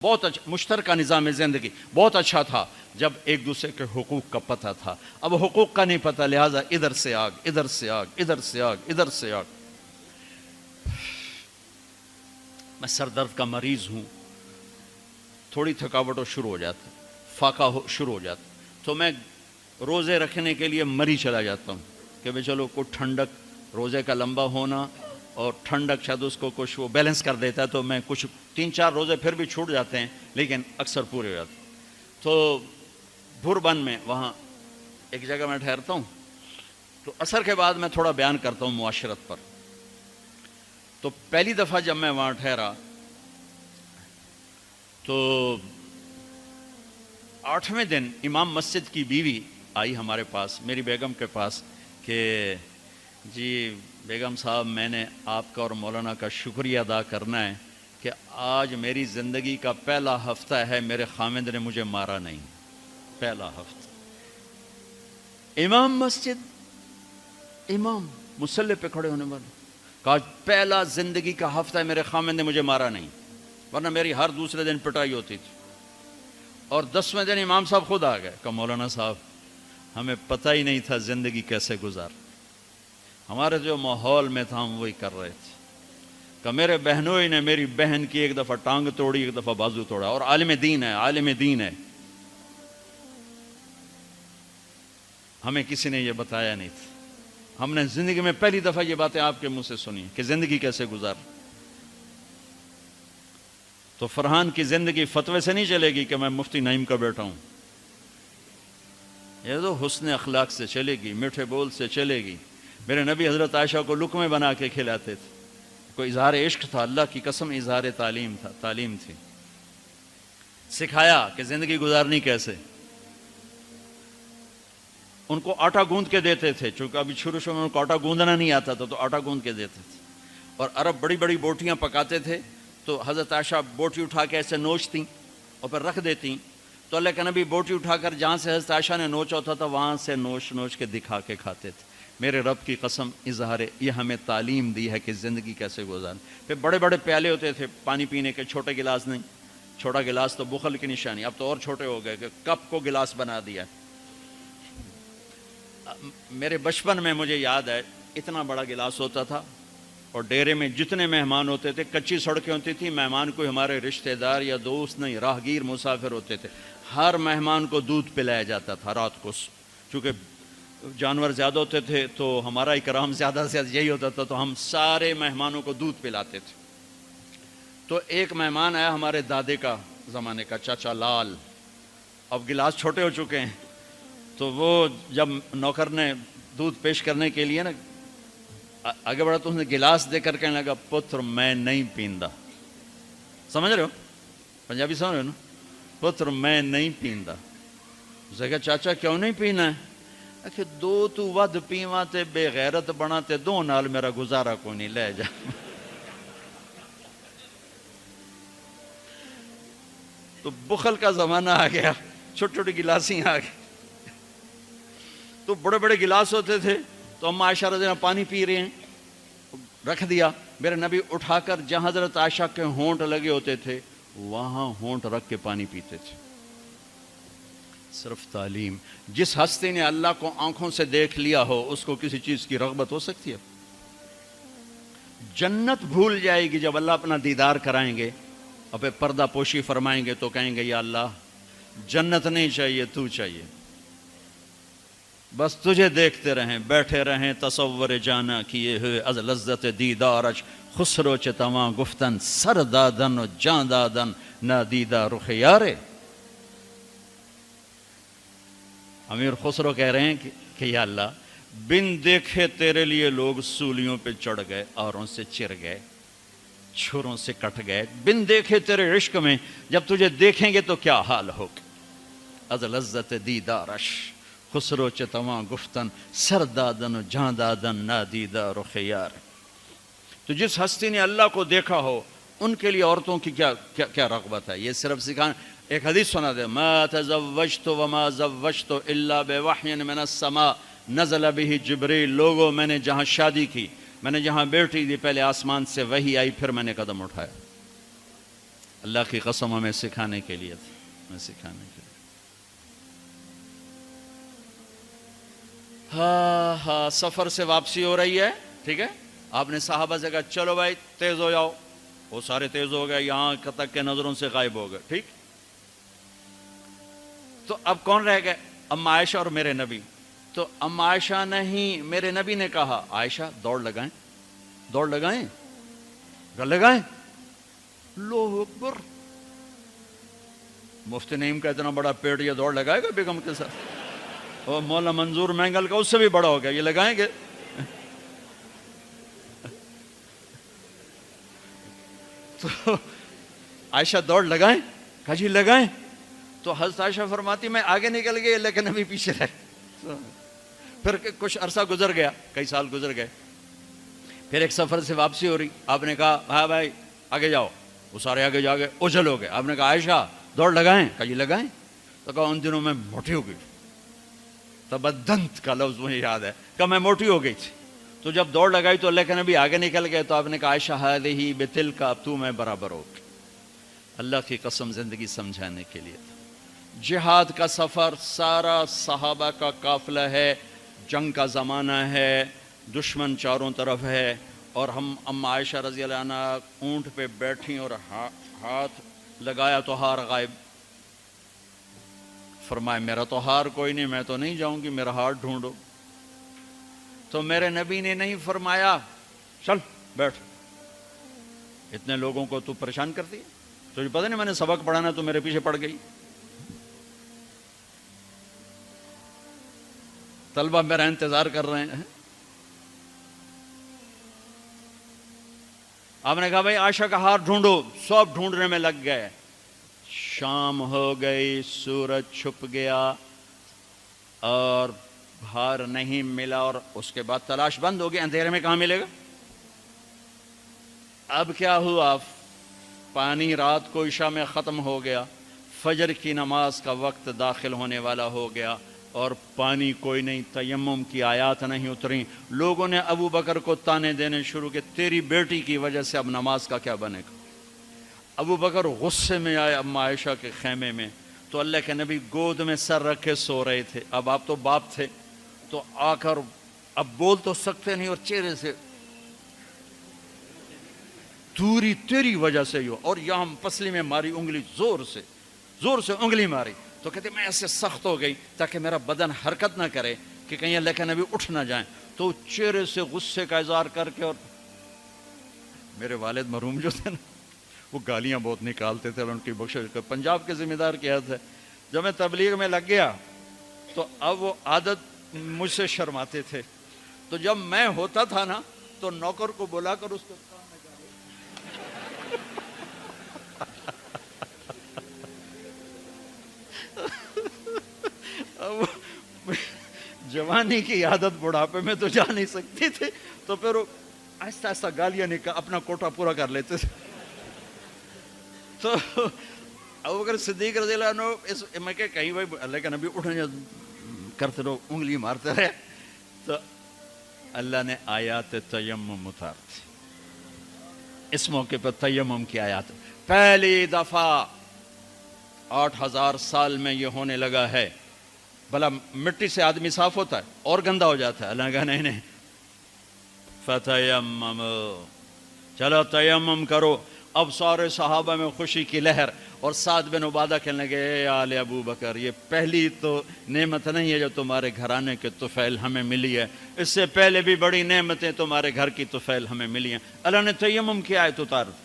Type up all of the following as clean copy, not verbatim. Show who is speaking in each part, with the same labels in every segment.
Speaker 1: بہت اچھا مشترکہ نظام زندگی بہت اچھا تھا جب ایک دوسرے کے حقوق کا پتہ تھا. اب حقوق کا نہیں پتہ، لہٰذا ادھر سے آگ، ادھر سے آگ، ادھر سے آگ، ادھر سے آگ. میں سر درد کا مریض ہوں، تھوڑی تھکاوٹ ہو شروع ہو جاتا، فاقہ شروع ہو جاتا، تو میں روزے رکھنے کے لیے مری چلا جاتا ہوں کہ بھئی چلو کوئی ٹھنڈک، روزے کا لمبا ہونا اور ٹھنڈک شاید اس کو کچھ وہ بیلنس کر دیتا ہے، تو میں کچھ 3-4 روزے پھر بھی چھوٹ جاتے ہیں لیکن اکثر پورے ہو جاتے ہیں. تو بھربن میں وہاں ایک جگہ میں ٹھہرتا ہوں، تو عصر کے بعد میں تھوڑا بیان کرتا ہوں معاشرت پر. تو پہلی دفعہ جب میں وہاں ٹھہرا تو 8ویں دن امام مسجد کی بیوی آئی ہمارے پاس، میری بیگم کے پاس، کہ جی بیگم صاحب میں نے آپ کا اور مولانا کا شکریہ ادا کرنا ہے کہ آج میری زندگی کا پہلا ہفتہ ہے میرے خامند نے مجھے مارا نہیں. پہلا ہفتہ امام مسجد، امام مصلی پہ کھڑے ہونے والے، کہا پہلا زندگی کا ہفتہ ہے میرے خامند نے مجھے مارا نہیں، ورنہ میری ہر دوسرے دن پٹائی ہوتی تھی. اور 10ویں دن امام صاحب خود آ گئے، کہا مولانا صاحب ہمیں پتہ ہی نہیں تھا زندگی کیسے گزار، ہمارے جو ماحول میں تھا ہم وہی کر رہے تھے. کہ میرے بہنوئی نے میری بہن کی ایک دفعہ ٹانگ توڑی، ایک دفعہ بازو توڑا، اور عالم دین ہے، عالم دین ہے. ہمیں کسی نے یہ بتایا نہیں تھا، ہم نے زندگی میں پہلی دفعہ یہ باتیں آپ کے منہ سے سنی کہ زندگی کیسے گزار. تو فرحان کی زندگی فتوے سے نہیں چلے گی کہ میں مفتی نعیم کا بیٹا ہوں، یہ تو حسن اخلاق سے چلے گی، میٹھے بول سے چلے گی. میرے نبی حضرت عائشہ کو لقمے بنا کے کھلاتے تھے، کوئی اظہار عشق تھا، اللہ کی قسم اظہار تعلیم تھا، تعلیم تھی. سکھایا کہ زندگی گزارنی کیسے. ان کو آٹا گوندھ کے دیتے تھے، چونکہ ابھی شروع میں ان کو آٹا گوندنا نہیں آتا تھا، تو آٹا گوندھ کے دیتے تھے. اور عرب بڑی بڑی بوٹیاں پکاتے تھے، تو حضرت عائشہ بوٹی اٹھا کے ایسے نوچتیں اور پھر رکھ دیتیں. تو اللہ کے نبی بوٹی اٹھا کر جہاں سے حضرت عائشہ نے نوچا ہوتا تھا وہاں سے نوچ نوچ کے دکھا کے کھاتے تھے. میرے رب کی قسم اظہار یہ ہمیں تعلیم دی ہے کہ زندگی کیسے گزاریں. پھر بڑے بڑے پیالے ہوتے تھے پانی پینے کے، چھوٹے گلاس نہیں. چھوٹا گلاس تو بخل کی نشانی، اب تو اور چھوٹے ہو گئے کہ کپ کو گلاس بنا دیا. میرے بچپن میں مجھے یاد ہے اتنا بڑا گلاس ہوتا تھا، اور ڈیرے میں جتنے مہمان ہوتے تھے، کچی سڑکیں ہوتی تھیں، مہمان کو ہمارے رشتہ دار یا دوست نہیں، راہگیر مسافر ہوتے تھے، ہر مہمان کو دودھ پلایا جاتا تھا رات کو. چونکہ جانور زیادہ ہوتے تھے تو ہمارا اکرام زیادہ سے زیادہ یہی ہوتا تھا، تو ہم سارے مہمانوں کو دودھ پلاتے تھے. تو ایک مہمان آیا ہمارے دادے کا زمانے کا، چاچا لال. اب گلاس چھوٹے ہو چکے ہیں، تو وہ جب نوکر نے دودھ پیش کرنے کے لیے نا آگے بڑھا تو اس نے گلاس دے کر کہنے لگا پتر میں نہیں پیندا. سمجھ رہے ہو پنجابی سمجھ رہے ہو نا؟ پتر میں نہیں پیندا. اسے کہا چاچا کیوں نہیں پینا ہے؟ کہ دو تو ود پیواں تے بے غیرت بنا تے دو نال میرا گزارا کوئی نہیں، لے جا. تو بخل کا زمانہ آ گیا، چھوٹی چھوٹی گلاسیں آ گئی. تو بڑے بڑے گلاس ہوتے تھے، تو ہم عائشہ رضی اللہ عنہا پانی پی رہے ہیں، رکھ دیا. میرے نبی اٹھا کر جہاں حضرت عائشہ کے ہونٹ لگے ہوتے تھے وہاں ہونٹ رکھ کے پانی پیتے تھے. صرف تعلیم. جس ہستی نے اللہ کو آنکھوں سے دیکھ لیا ہو اس کو کسی چیز کی رغبت ہو سکتی ہے؟ جنت بھول جائے گی جب اللہ اپنا دیدار کرائیں گے اور پھر پردہ پوشی فرمائیں گے تو کہیں گے یا اللہ جنت نہیں چاہیے، تو چاہیے، بس تجھے دیکھتے رہیں، بیٹھے رہیں تصور جانا کیے ہوئے از لذت دیدارش، خسرو چتواں گفتن سر دادن و جان دادن نادیدہ رخ یارے. امیر خسرو کہہ رہے ہیں کہ یا اللہ بن دیکھے تیرے لیے لوگ سولیوں پہ چڑھ گئے، اوروں سے چر گئے، چھروں سے کٹ گئے. بن دیکھے تیرے عشق میں جب تجھے دیکھیں گے تو کیا حال ہوگا. از لذت دیدارش خسرو چتواں گفتن سر دادن و جان دادن نادیدہ رخ یار. تو جس ہستی نے اللہ کو دیکھا ہو ان کے لیے عورتوں کی کیا رغبت ہے. یہ صرف سکھانا. ایک حدیث سنا دے، ما تزوجت وما زوجت الا بوحی من السماء نزل به جبریل. لوگوں میں نے جہاں شادی کی، میں نے جہاں بیٹی دی، پہلے آسمان سے وحی آئی، پھر میں نے قدم اٹھایا. اللہ کی قسم ہمیں سکھانے کے لیے تھا، ہمیں سکھانے کے لیے۔ ہاں سفر سے واپسی ہو رہی ہے، ٹھیک ہے، آپ نے صحابہ سے کہا چلو بھائی تیز ہو جاؤ، وہ سارے تیز ہو گئے، یہاں تک کہ نظروں سے غائب ہو گئے، ٹھیک۔ تو اب کون رہ گئے؟ اما عائشہ اور میرے نبی۔ تو اما عائشہ نہیں، میرے نبی نے کہا عائشہ دوڑ لگائیں، دوڑ لگائیں، لگائیں۔ اللہ اکبر، مفتی نعیم کا اتنا بڑا پیٹ، یہ دوڑ لگائے گا بیگم کے ساتھ؟ اور مولا منظور مینگل کا اس سے بھی بڑا ہو گیا، یہ لگائیں گے؟ تو عائشہ دوڑ لگائیں، کہا جی لگائیں۔ تو حضرت عائشہ فرماتی میں آگے نکل گئی لیکن ابھی پیچھے رہے۔ پھر کچھ عرصہ گزر گیا، کئی سال گزر گئے، پھر ایک سفر سے واپسی ہو رہی، آپ نے کہا ہاں بھائی آگے جاؤ، وہ سارے آگے جا گئے، اجل ہو گئے۔ آپ نے کہا عائشہ دوڑ لگائیں، کہا جی لگائیں۔ تو کہا ان دنوں میں موٹی ہو گئی، تبدنت کا لفظ مجھے یاد ہے، کہ میں موٹی ہو گئی تھی۔ تو جب دوڑ لگائی تو لیکن ابھی آگے نکل گئے، تو آپ نے کہا عائشہ ہذہ بتلک، اب تو میں برابر ہو گئی۔ اللہ کی قسم زندگی سمجھانے کے لیے تھا۔ جہاد کا سفر سارا صحابہ کا قافلہ ہے، جنگ کا زمانہ ہے، دشمن چاروں طرف ہے، اور ہم اما عائشہ رضی اللہ عنہ اونٹ پہ بیٹھیں اور ہاتھ لگایا تو ہار غائب۔ فرمایا میرا تو ہار کوئی نہیں، میں تو نہیں جاؤں گی، میرا ہار ڈھونڈو۔ تو میرے نبی نے نہیں فرمایا چل بیٹھ، اتنے لوگوں کو تو پریشان کرتی ہے، تجھے پتہ نہیں میں نے سبق پڑھانا تو میرے پیچھے پڑ گئی۔ طلبہ میرا انتظار کر رہے ہیں۔ آپ نے کہا بھائی عائشہ کا ہار ڈھونڈو، سب ڈھونڈنے میں لگ گئے۔ شام ہو گئی، سورج چھپ گیا اور ہار نہیں ملا، اور اس کے بعد تلاش بند ہو گئی، اندھیرے میں کہاں ملے گا؟ اب کیا ہوا؟ پانی رات کو عشاء میں ختم ہو گیا، فجر کی نماز کا وقت داخل ہونے والا ہو گیا، اور پانی کوئی نہیں، تیمم کی آیات نہیں اتری۔ لوگوں نے ابو بکر کو تانے دینے شروع کہ تیری بیٹی کی وجہ سے اب نماز کا کیا بنے گا؟ ابو بکر غصے میں آئے اما عائشہ کے خیمے میں، تو اللہ کے نبی گود میں سر رکھے سو رہے تھے۔ اب آپ تو باپ تھے، تو آ کر اب بول تو سکتے نہیں، اور چہرے سے دوری تیری وجہ سے ہو، اور یہاں پسلی میں ماری انگلی، زور سے انگلی ماری۔ تو کہتے میں ایسے سخت ہو گئی تاکہ میرا بدن حرکت نہ کرے کہ کہیں اللہ کے نبی اٹھ نہ جائیں۔ تو چہرے سے غصے کا اظہار کر کے، اور میرے والد مرحوم جو تھے نا، وہ گالیاں بہت نکالتے تھے، ان کی بخشش کا پنجاب کے ذمہ دار کیا تھا۔ جب میں تبلیغ میں لگ گیا تو اب وہ عادت مجھ سے شرماتے تھے، تو جب میں ہوتا تھا نا تو نوکر کو بلا کر اس کو جوانی کی عادت بڑھاپے میں تو جا نہیں سکتی تھی، تو پھر وہ آہستہ آہستہ گالیاں اپنا کوٹا پورا کر لیتے تھے۔ تو ابوبکر صدیق رضی اللہ عنہ میں کہ کہیں بھائی اللہ کا نبی اٹھنے کرتے رہو، انگلی مارتے رہے، تو اللہ نے آیات تیمم اتار دی۔ اس موقع پر تیمم کی آیات پہلی دفعہ 8000 سال میں یہ ہونے لگا ہے۔ بھلا مٹی سے آدمی صاف ہوتا ہے اور گندا ہو جاتا ہے؟ اللہ کہا نہیں، فتیمم، چلو تیمم کرو۔ اب سارے صحابہ میں خوشی کی لہر، اور سعد بن عبادہ کہنے لگے اے آل ابو بکر، یہ پہلی تو نعمت نہیں ہے جو تمہارے گھرانے کے طفیل ہمیں ملی ہے، اس سے پہلے بھی بڑی نعمتیں تمہارے گھر کی طفیل ہمیں ملی ہیں۔ اللہ نے تیمم کی آیت اتار دی۔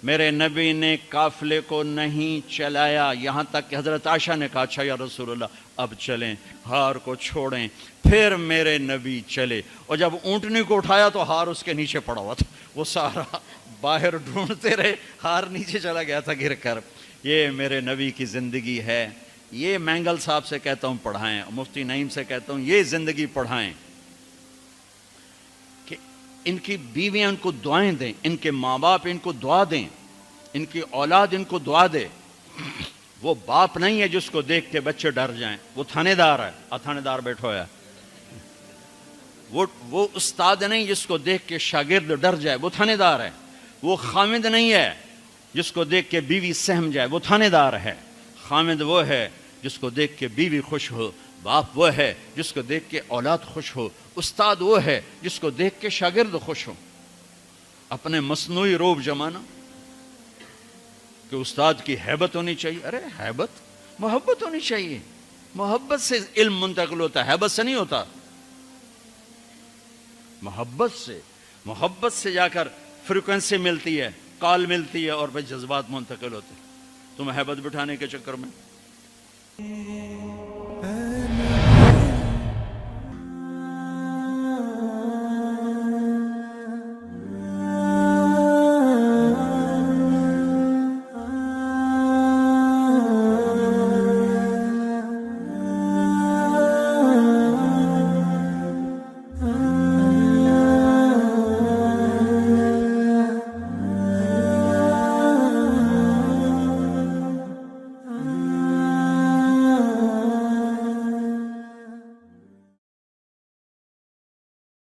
Speaker 1: میرے نبی نے قافلے کو نہیں چلایا، یہاں تک کہ حضرت عائشہ نے کہا اچھا یا رسول اللہ اب چلیں، ہار کو چھوڑیں۔ پھر میرے نبی چلے، اور جب اونٹنی کو اٹھایا تو ہار اس کے نیچے پڑا ہوا تھا، وہ سارا باہر ڈھونڈتے رہے، ہار نیچے چلا گیا تھا گر کر۔ یہ میرے نبی کی زندگی ہے، یہ مینگل صاحب سے کہتا ہوں پڑھائیں، مفتی نعیم سے کہتا ہوں یہ زندگی پڑھائیں، کہ ان کی بیویاں ان کو دعائیں دیں، ان کے ماں باپ ان کو دعا دیں، ان کی اولاد ان کو دعا دے۔ وہ باپ نہیں ہے جس کو دیکھ کے بچے ڈر جائیں، وہ تھانے دار ہے، تھانے دار بیٹھا ہوا ہے۔ وہ استاد نہیں جس کو دیکھ کے شاگرد ڈر جائے، وہ تھانے دار ہے۔ وہ خامد نہیں ہے، جس کو دیکھ کے بیوی سہم جائے وہ تھانے دار ہے. خامد وہ ہے جس کو دیکھ کے بیوی خوش ہو. باپ وہ ہے جس کو دیکھ کے اولاد خوش ہو. استاد وہ ہے جس کو دیکھ کے شاگرد خوش ہو. اپنے مصنوعی روب جمانا کہ استاد کی ہیبت ہونی چاہیے. ارے ہیبت، محبت ہونی چاہیے. محبت سے علم منتقل ہوتا ہے، ہیبت سے نہیں ہوتا. محبت سے جا کر فریکوینسی ملتی ہے، کال ملتی ہے، اور پھر جذبات منتقل ہوتے ہیں. تم ہیبت بٹھانے کے چکر میں